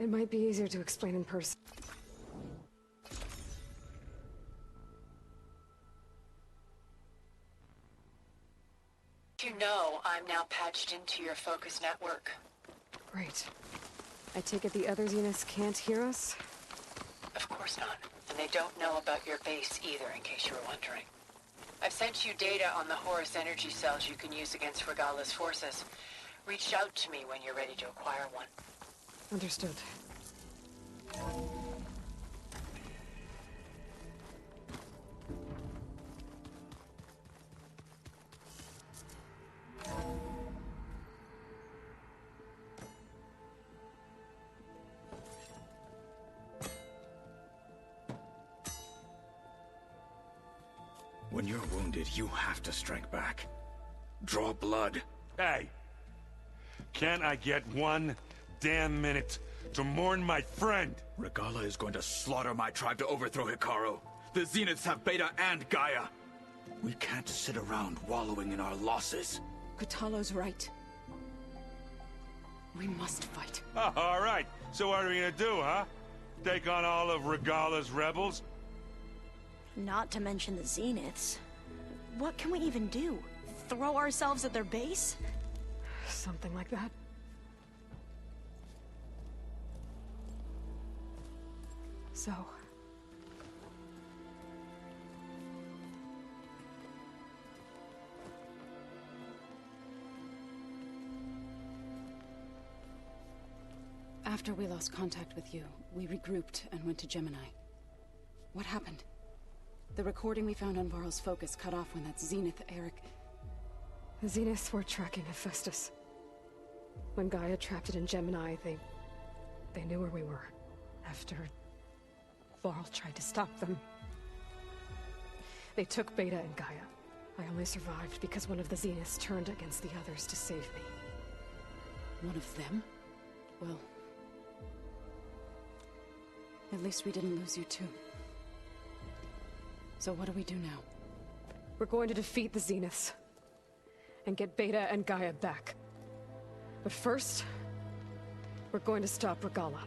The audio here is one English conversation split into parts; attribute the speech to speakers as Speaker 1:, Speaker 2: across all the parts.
Speaker 1: It might be easier to explain in person.
Speaker 2: You know, I'm now patched into your focus network.
Speaker 1: Great. I take it the other Zeniths can't hear us?
Speaker 2: Of course not. And they don't know about your base either, in case you were wondering. I've sent you data on the Horus energy cells you can use against Regala's forces. Reach out to me when you're ready to acquire one.
Speaker 1: Understood.
Speaker 3: When you're wounded, you have to strike back. Draw blood.
Speaker 4: Hey! Can't I get one damn minute to mourn my friend?
Speaker 3: Regala is going to slaughter my tribe to overthrow Hikaru. The Zeniths have Beta and Gaia. We can't sit around wallowing in our losses.
Speaker 5: Kotallo's right. We must fight.
Speaker 4: Oh, all right. So what are we gonna do, huh? Take on all of Regala's rebels?
Speaker 6: Not to mention the Zeniths. What can we even do? Throw ourselves at their base?
Speaker 1: Something like that. So...
Speaker 5: After we lost contact with you, we regrouped and went to Gemini. What happened? The recording we found on Varl's focus cut off when that Zenith, Eric...
Speaker 1: The Zeniths were tracking Hephaestus. When Gaia trapped it in Gemini, they knew where we were. After... Varl tried to stop them. They took Beta and Gaia. I only survived because one of the Zeniths turned against the others to save me.
Speaker 5: One of them? Well... At least we didn't lose you too. So what do we do now?
Speaker 1: We're going to defeat the Zeniths. And get Beta and Gaia back. But first... we're going to stop Regala.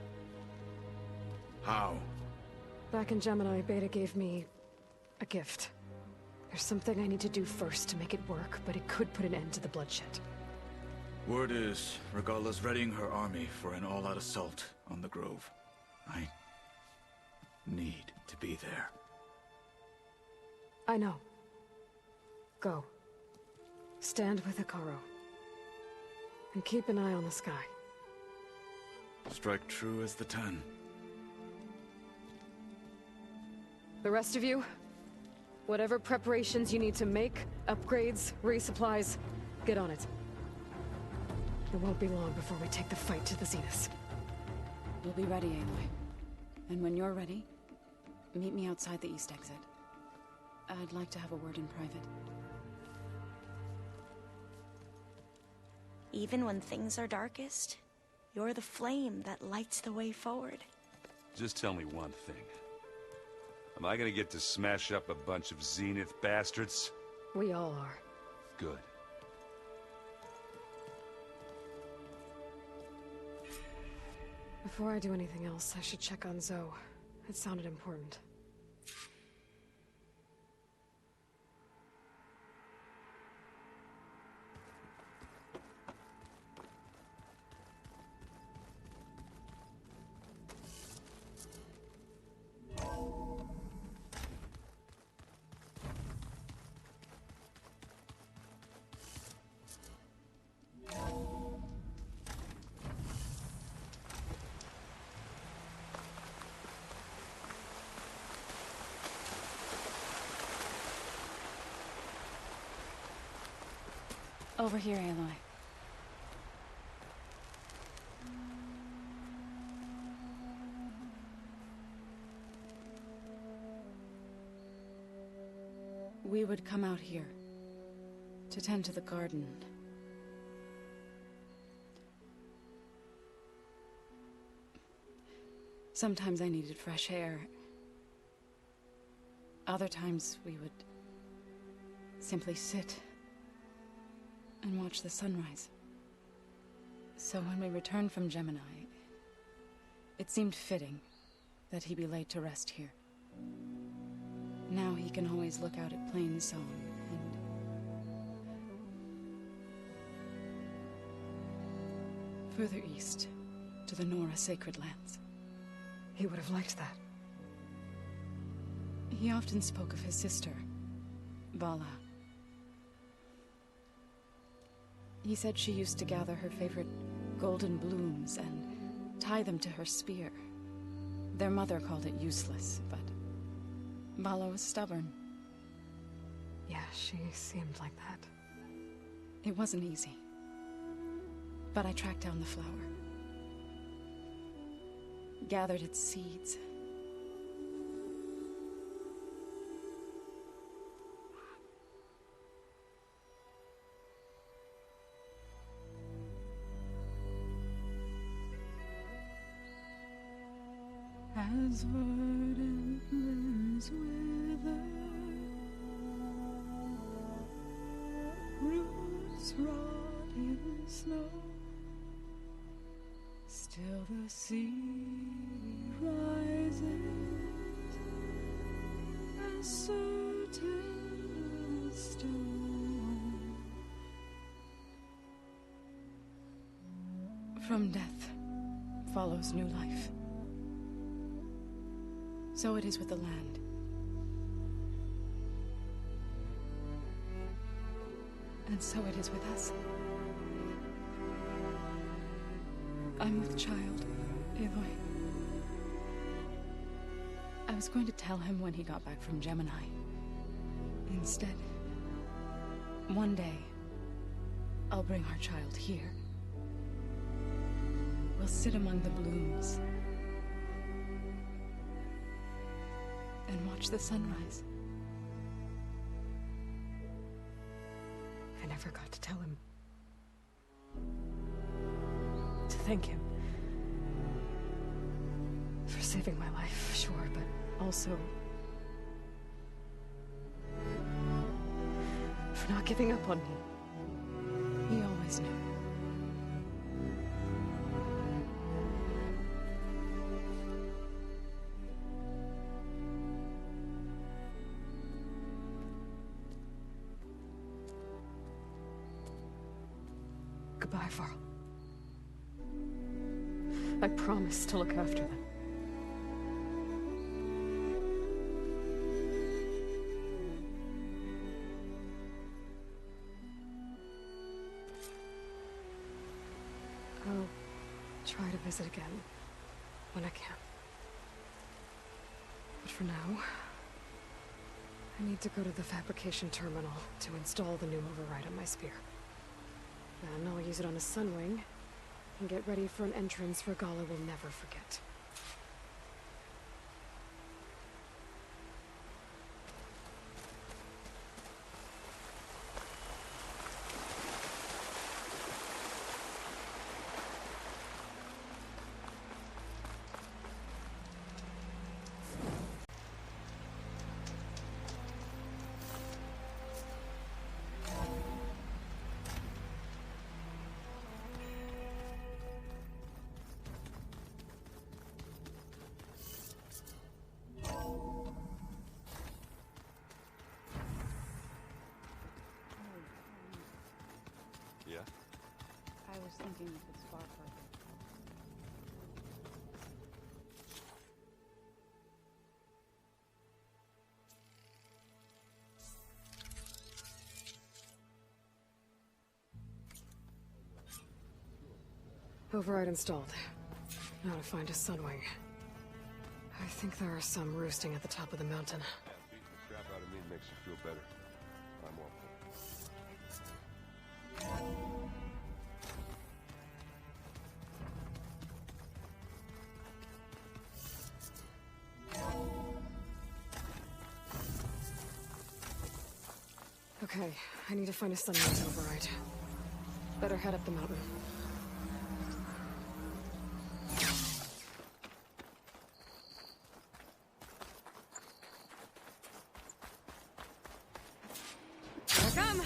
Speaker 3: How?
Speaker 1: Back in Gemini, Beta gave me... a gift. There's something I need to do first to make it work, but it could put an end to the bloodshed.
Speaker 3: Word is, Regala's readying her army for an all-out assault on the Grove. I... need to be there.
Speaker 1: I know. Go. Stand with Hikaru. And keep an eye on the sky.
Speaker 3: Strike true as the 10.
Speaker 1: The rest of you, whatever preparations you need to make, upgrades, resupplies, get on it. It won't be long before we take the fight to the Zeniths.
Speaker 5: We'll be ready, Aloy. And when you're ready, meet me outside the east exit. I'd like to have a word in private.
Speaker 6: Even when things are darkest, you're the flame that lights the way forward.
Speaker 4: Just tell me one thing. Am I gonna get to smash up a bunch of Zenith bastards?
Speaker 1: We all are.
Speaker 4: Good.
Speaker 1: Before I do anything else, I should check on Zoe. It sounded important.
Speaker 5: Over here, Aloy. We would come out here to tend to the garden. Sometimes I needed fresh air. Other times we would simply sit and watch the sunrise. So when we returned from Gemini, It seemed fitting that he be laid to rest here. Now he can always look out at Plain Zone and... further east, to the Nora Sacred Lands.
Speaker 1: He would have liked that.
Speaker 5: He often spoke of his sister, Vala. He said she used to gather her favorite golden blooms and tie them to her spear. Their mother called it useless, but Vala was stubborn.
Speaker 1: Yeah, she seemed like that.
Speaker 5: It wasn't easy. But I tracked down the flower. Gathered its seeds. As verdant limbs wither, roots rot in snow, still the sea rises, as certain as stone. From death follows new life. So it is with the land. And so it is with us. I'm with child, Aloy. I was going to tell him when he got back from Gemini. Instead, one day, I'll bring our child here. We'll sit among the blooms and watch the sunrise.
Speaker 1: I never got to tell him. To thank him. For saving my life, sure, but also... for not giving up on me.
Speaker 5: He always knew.
Speaker 1: Goodbye, Varl. I promise to look after them. I'll try to visit again when I can. But for now, I need to go to the fabrication terminal to install the new override on my spear. Then I'll use it on a sunwing, and get ready for an entrance Regala will never forget.
Speaker 4: Yeah?
Speaker 5: I was thinking if it's far further.
Speaker 1: Override installed. Now to find a sunwing. I think there are some roosting at the top of the mountain.
Speaker 7: Yeah, beating the crap out of me makes you feel better. I'm all for it.
Speaker 1: Okay, I need to find a sunwing to override. Better head up the mountain. Here I come!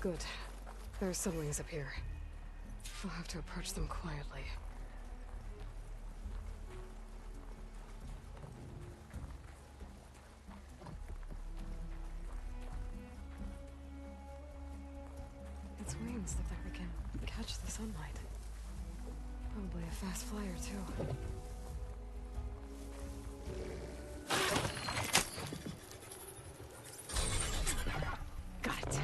Speaker 1: Good. There are sunwings up here. We'll have to approach them quietly. Its wings look like they can catch the sunlight. Probably a fast flyer, too. Got it.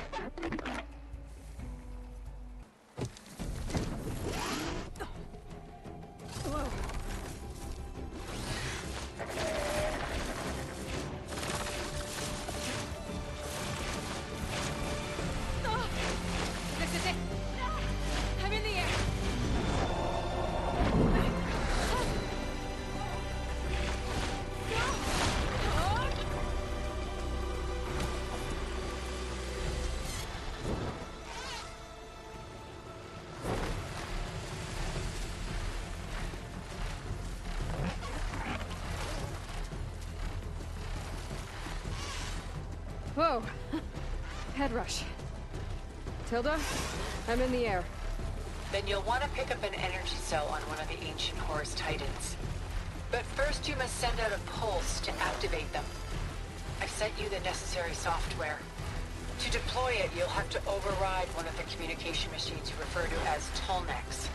Speaker 1: Whoa. This is it. I'm in the air. Whoa. Head rush. Tilda, I'm in the air.
Speaker 2: Then you'll want to pick up an energy cell on one of the ancient Horus Titans. But first you must send out a pulse to activate them. I've sent you the necessary software. To deploy it, you'll have to override one of the communication machines you refer to as Tolnecs.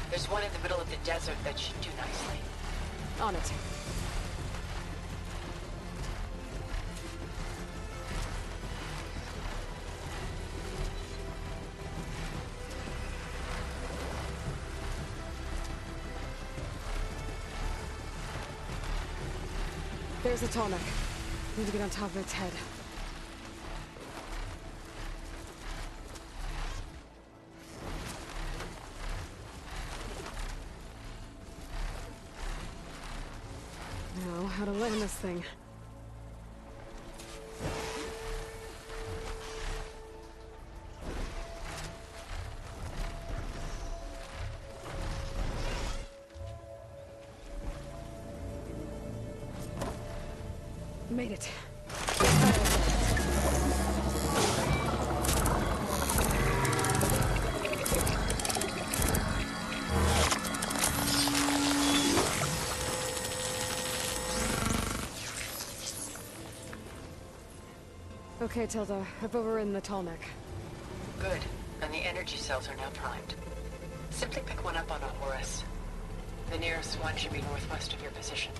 Speaker 2: There's one in the middle of the desert that should do nicely.
Speaker 1: On it. There's the Tolnec. Need to get on top of its head. Now, how to land this thing. Made it. Okay, Tilda. I've overridden the Tolnec.
Speaker 2: Good. And the energy cells are now primed. Simply pick one up on a Horus. The nearest one should be northwest of your position.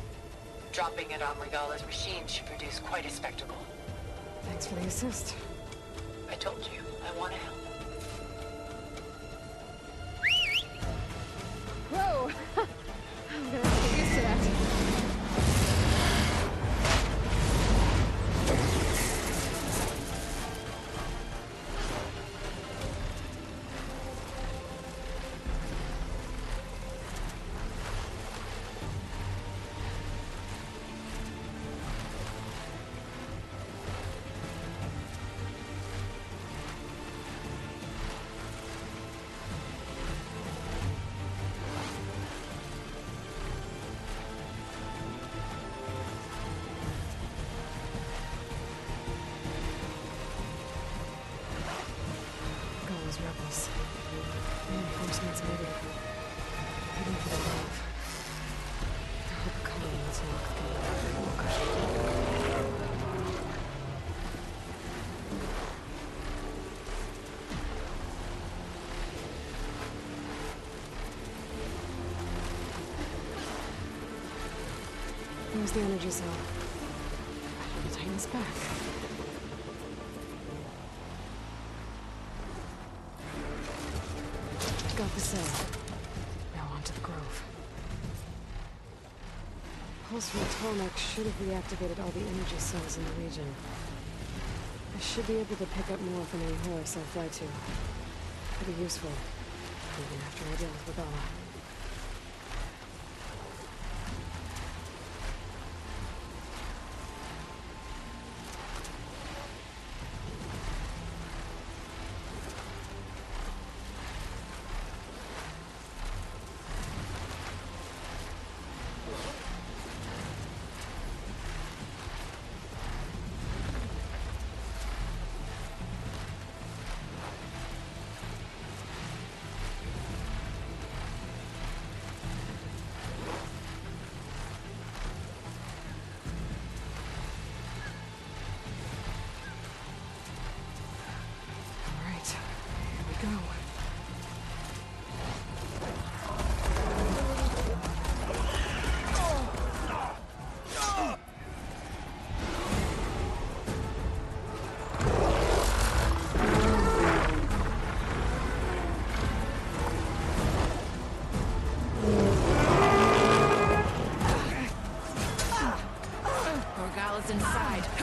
Speaker 2: Dropping it on Regala's machine should produce quite a spectacle.
Speaker 1: Thanks for the assist.
Speaker 2: I told you, I want to help.
Speaker 1: Whoa! I'm gonna have to get used to that. Rebels. Reinforcements moving. Heading for the grove. I hope Cullen wants to look There's the energy cell. The Titan's back. Got the cell. Now on to the grove. Pulse from the Tolnec should have reactivated all the energy cells in the region. I should be able to pick up more from any Horus I fly to. Could be useful, even after I deal with Regala.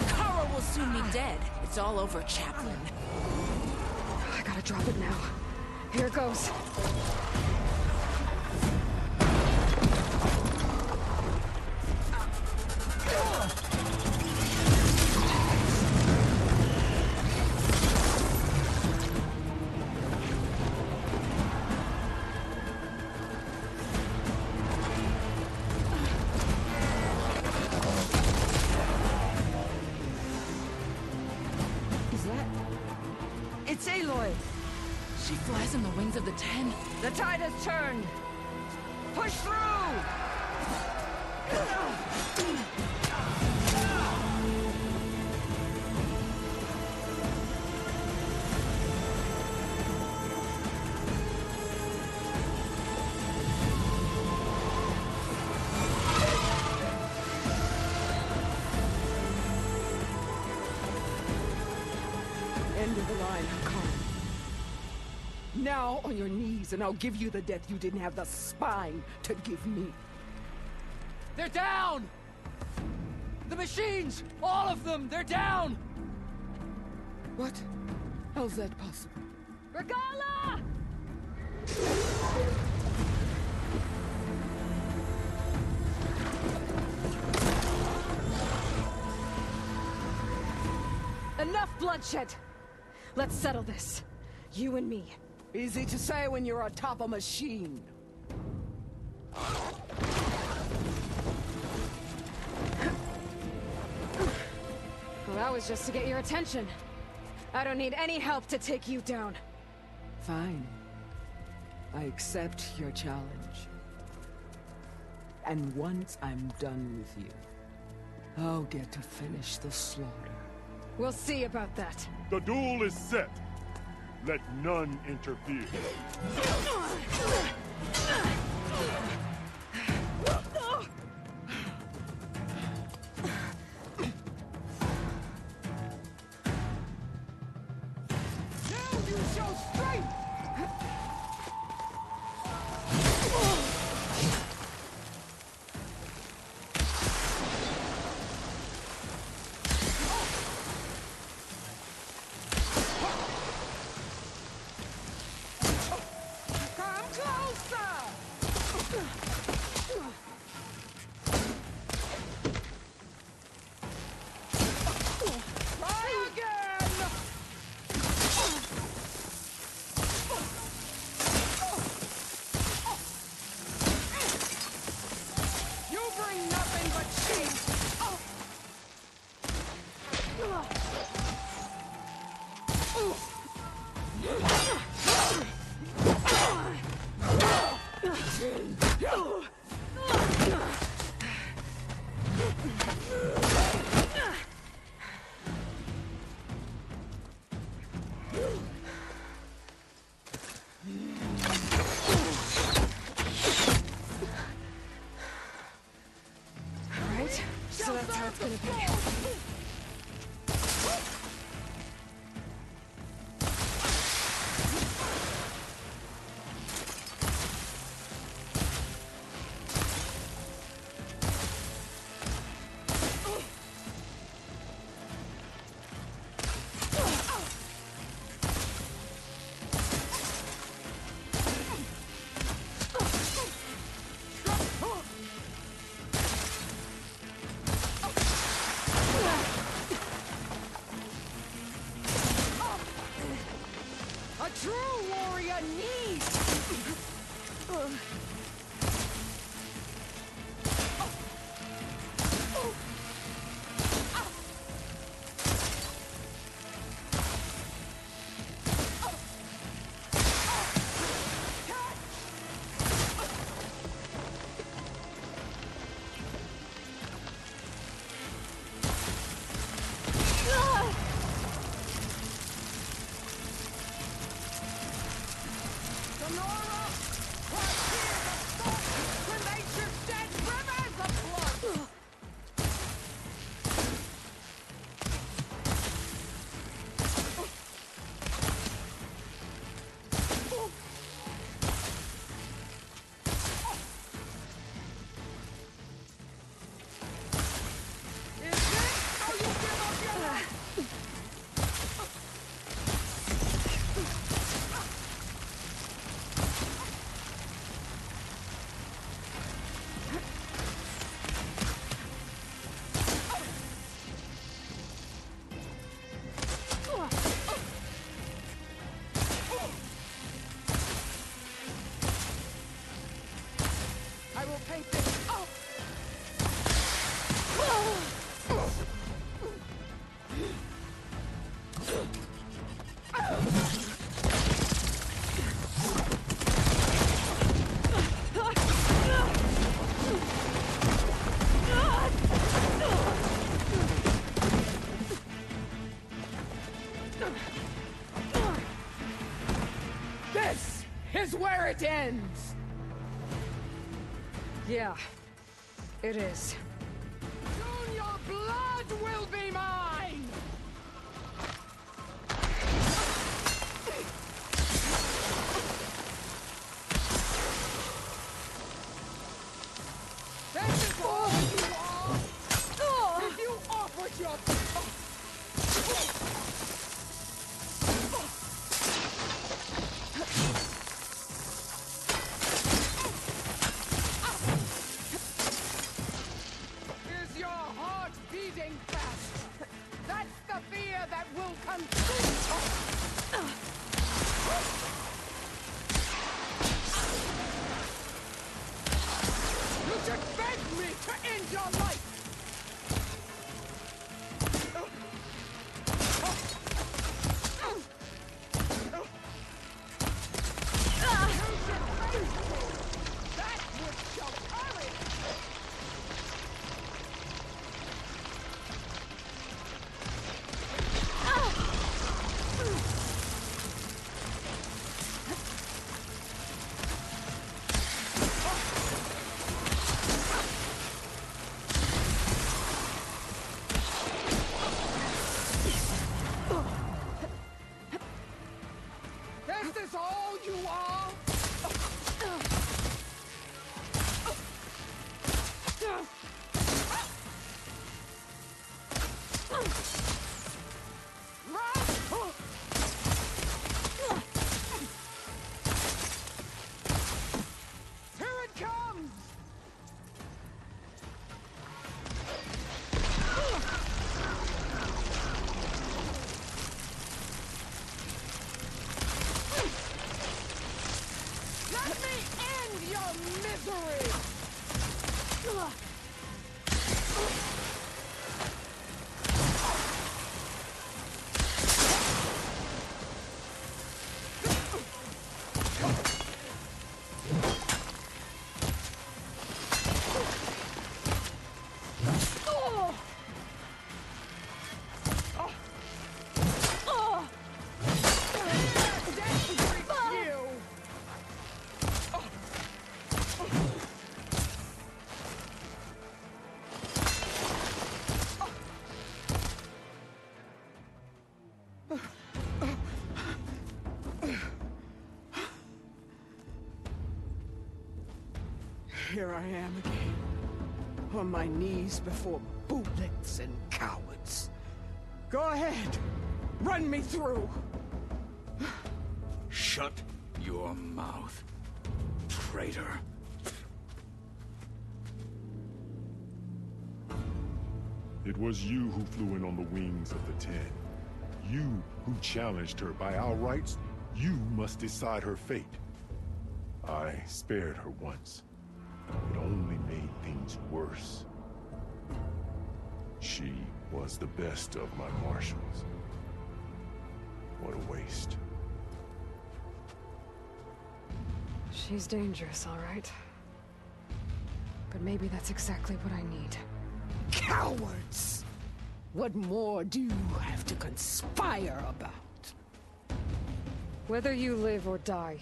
Speaker 8: Kara will soon be dead. It's all over, Chaplain.
Speaker 1: I gotta drop it now. Here it goes.
Speaker 8: It's Aloy! She flies on the wings of the 10.
Speaker 9: The tide has turned! Push through! End of the line, Kara. Now on your knees, and I'll give you the death you didn't have the spine to give me.
Speaker 10: They're down! The machines! All of them! They're down!
Speaker 9: What? How's that possible?
Speaker 1: Regala! Enough bloodshed! Let's settle this. You and me.
Speaker 9: Easy to say when you're atop a machine.
Speaker 1: Well, that was just to get your attention. I don't need any help to take you down.
Speaker 9: Fine. I accept your challenge. And once I'm done with you, I'll get to finish the slaughter.
Speaker 1: We'll see about that.
Speaker 11: The duel is set. Let none interfere.
Speaker 9: Now you show strength! Come closer! Try again! You bring nothing but cheese!
Speaker 1: Alright, so that's how it's gonna be.
Speaker 9: A true warrior needs... is where it ends!
Speaker 1: Yeah, it is.
Speaker 9: Soon your blood will be mine! This is all you are! If you offered your... Is your heart beating fast? That's the fear that will consume us! You should beg me to end your life! That would show courage! This is all you are? Here it comes! Let me end your misery! Here I am again, on my knees before bullets and cowards. Go ahead, run me through.
Speaker 3: Shut your mouth, traitor.
Speaker 11: It was you who flew in on the wings of the Ten. You who challenged her by our rights. You must decide her fate. I spared her once. It only made things worse. She was the best of my marshals. What a waste.
Speaker 1: She's dangerous, all right. But maybe that's exactly what I need.
Speaker 9: Cowards! What more do you have to conspire about?
Speaker 1: Whether you live or die.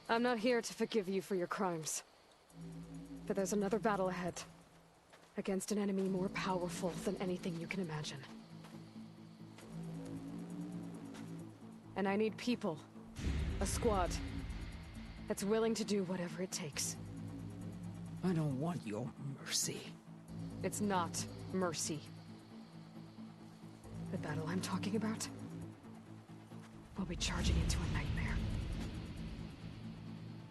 Speaker 1: I'm not here to forgive you for your crimes. But there's another battle ahead. Against an enemy more powerful than anything you can imagine. And I need people. A squad. That's willing to do whatever it takes.
Speaker 9: I don't want your mercy.
Speaker 1: It's not mercy. The battle I'm talking about will be charging into a nightmare.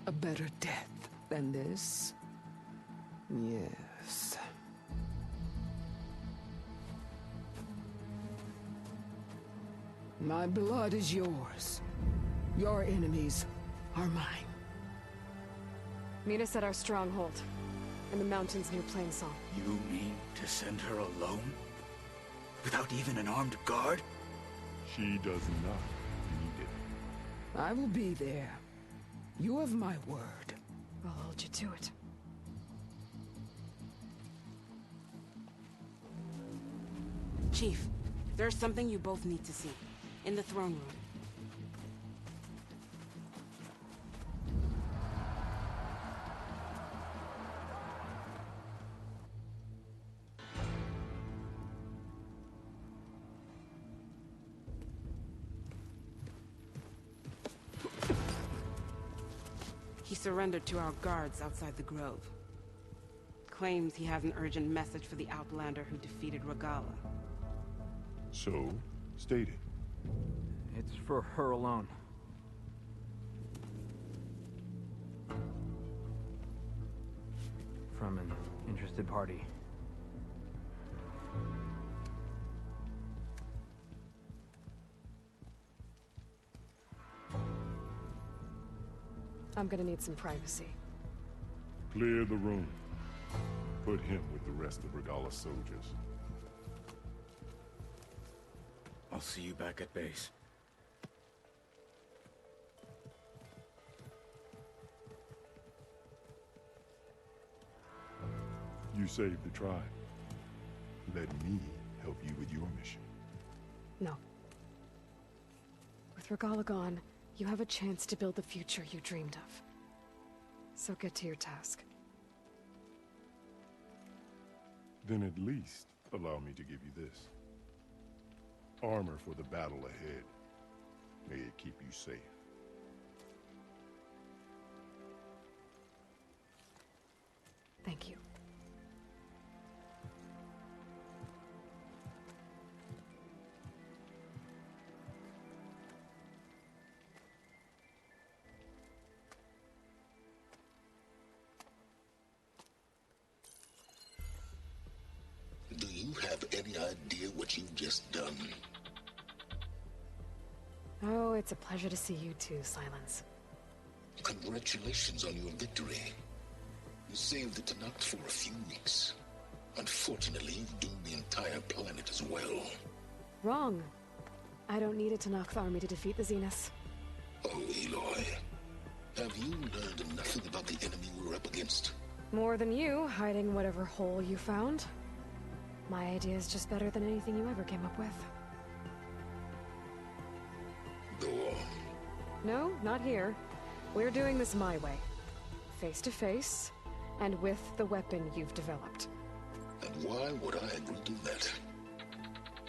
Speaker 9: A better death than this? Yes. My blood is yours. Your enemies are mine.
Speaker 1: Meet us at our stronghold, in the mountains near Plainsong.
Speaker 3: You mean to send her alone? Without even an armed guard?
Speaker 11: She does not need it.
Speaker 9: I will be there. You have my word.
Speaker 1: I'll hold you to it.
Speaker 12: Chief, there's something you both need to see. In the throne room. He surrendered to our guards outside the grove. Claims he has an urgent message for the Outlander who defeated Regala.
Speaker 11: So, state it.
Speaker 10: It's for her alone. From an interested party.
Speaker 1: I'm gonna need some privacy.
Speaker 11: Clear the room. Put him with the rest of Regala's soldiers.
Speaker 3: I'll see you back at base.
Speaker 11: You saved the tribe. Let me help you with your mission.
Speaker 1: No. With Regala gone, you have a chance to build the future you dreamed of. So get to your task.
Speaker 11: Then at least allow me to give you this. Armor for the battle ahead. May it keep you safe.
Speaker 1: Thank you.
Speaker 13: Do you have any idea what you've just done?
Speaker 1: Oh, it's a pleasure to see you too, Silence.
Speaker 13: Congratulations on your victory. You saved the Tanakh for a few weeks. Unfortunately, you've doomed the entire planet as well.
Speaker 1: Wrong. I don't need a Tanakh army to defeat the Zeniths.
Speaker 13: Oh, Aloy. Have you learned nothing about the enemy we're up against?
Speaker 1: More than you, hiding whatever hole you found. My idea is just better than anything you ever came up with.
Speaker 13: Go on.
Speaker 1: No, not here. We're doing this my way. Face to face, and with the weapon you've developed.
Speaker 13: And why would I agree to that?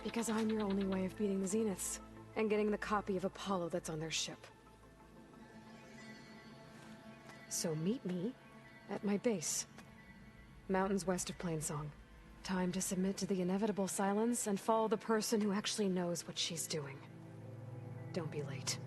Speaker 1: Because I'm your only way of beating the Zeniths, and getting the copy of Apollo that's on their ship. So meet me at my base. Mountains west of Plainsong. Time to submit to the inevitable silence and follow the person who actually knows what she's doing. Don't be late.